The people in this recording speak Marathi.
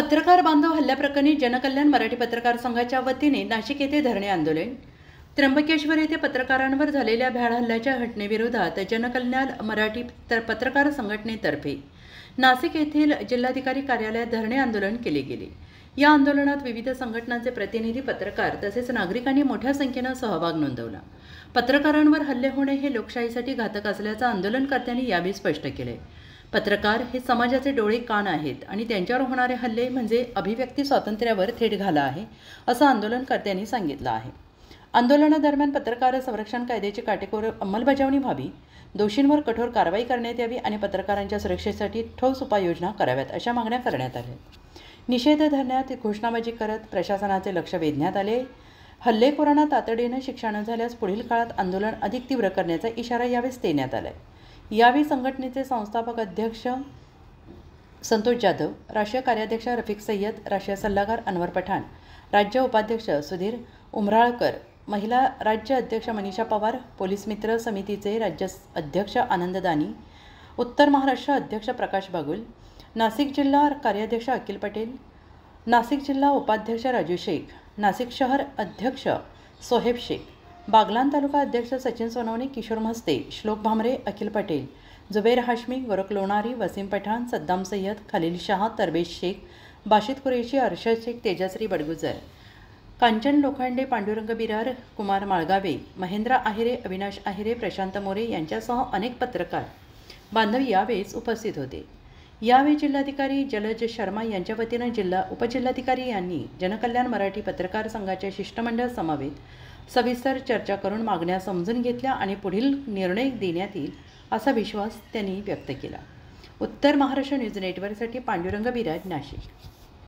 पत्रकार बांधव हल्ल्याप्रकरणी जनकल्याण मराठी पत्रकार संघाच्या वतीने नाशिक येथे धरणे आंदोलन. त्र्यंबकेश्वर येथे पत्रकारांवर झालेल्या भ्याड हल्ल्याच्या घटनेविरोधात जनकल्याण मराठी पत्रकार संघटनेतर्फे नाशिक येथील जिल्हाधिकारी कार्यालयात धरणे आंदोलन केले गेले. या आंदोलनात विविध संघटनांचे प्रतिनिधी, पत्रकार तसेच नागरिकांनी मोठ्या संख्येने सहभाग नोंदवला. पत्रकारांवर हल्ले होणे हे लोकशाहीसाठी घातक असल्याचं आंदोलनकर्त्यांनी यावेळी स्पष्ट केले. पत्रकार हे समाजाचे डोळे कान आहेत आणि त्यांच्यावर होणारे हल्ले म्हणजे अभिव्यक्ती स्वातंत्र्यावर थेट घाला आहे, असं आंदोलनकर्त्यांनी सांगितलं आहे. आंदोलनादरम्यान पत्रकार संरक्षण कायद्याची काटेकोर अंमलबजावणी व्हावी, दोषींवर कठोर कारवाई करण्यात यावी आणि पत्रकारांच्या सुरक्षेसाठी ठोस उपाययोजना कराव्यात अशा मागण्या करण्यात आल्या. निषेध धरण्यात घोषणाबाजी करत प्रशासनाचे लक्ष वेधण्यात आले. हल्लेखोरांना तातडीने शिक्षा न झाल्यास पुढील काळात आंदोलन अधिक तीव्र करण्याचा इशारा यावेळी देण्यात आला. यावेळी संघटनेचे संस्थापक अध्यक्ष संतोष जाधव, राष्ट्रीय कार्याध्यक्ष रफिक सय्यद, राष्ट्रीय सल्लागार अनवर पठाण, राज्य उपाध्यक्ष सुधीर उमराळकर, महिला राज्य अध्यक्ष मनीषा पवार, पोलीस मित्र समितीचे राज्य अध्यक्ष आनंद दानी, उत्तर महाराष्ट्र अध्यक्ष प्रकाश बागुल, नाशिक जिल्हा कार्याध्यक्ष अखिल पटेल, नाशिक जिल्हा उपाध्यक्ष राजू शेख, नाशिक शहर अध्यक्ष सोहेब शेख, बागलाण तालुका अध्यक्ष सचिन सोनवणे, किशोर म्हस्ते, श्लोक भामरे, अखिल पटेल, जुबेर हाशमी, गोरख लोणारी, वसीम पठाण, सद्दाम सय्यद, खलील शाह, तरबेज शेख, बाशिद कुरेशी, अरशद शेख, तेजश्री बडगुजर, कांचन लोखंडे, पांडुरंग बिरार, कुमार माळगावे, महेंद्र आहिरे, अविनाश आहिरे, प्रशांत मोरे यांच्यासह अनेक पत्रकार बांधव यावेळी उपस्थित होते. यावेळी जिल्हाधिकारी जलज शर्मा यांच्या वतीनं उपजिल्हाधिकारी यांनी जनकल्याण मराठी पत्रकार संघाच्या शिष्टमंडळ समवेत सविस्तर चर्चा करून मागण्या समजून घेतल्या आणि पुढील निर्णय देण्यात येईल असा विश्वास त्यांनी व्यक्त केला. उत्तर महाराष्ट्र न्यूज नेटवर्कसाठी पांडुरंग बिरार, नाशिक.